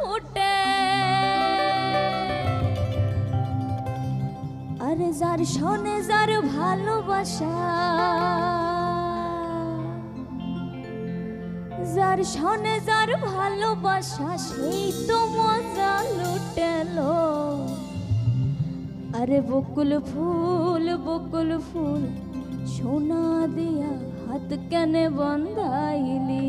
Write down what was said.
ফুটে। আরে যার শোনে যার ভালোবাসা, যার শোনে যার ভালোবাসা, সেই তো মজা লুটেলো। আরে বকুল ফুল সোনা দিয়া হাত কেনে বন্ধাইলি।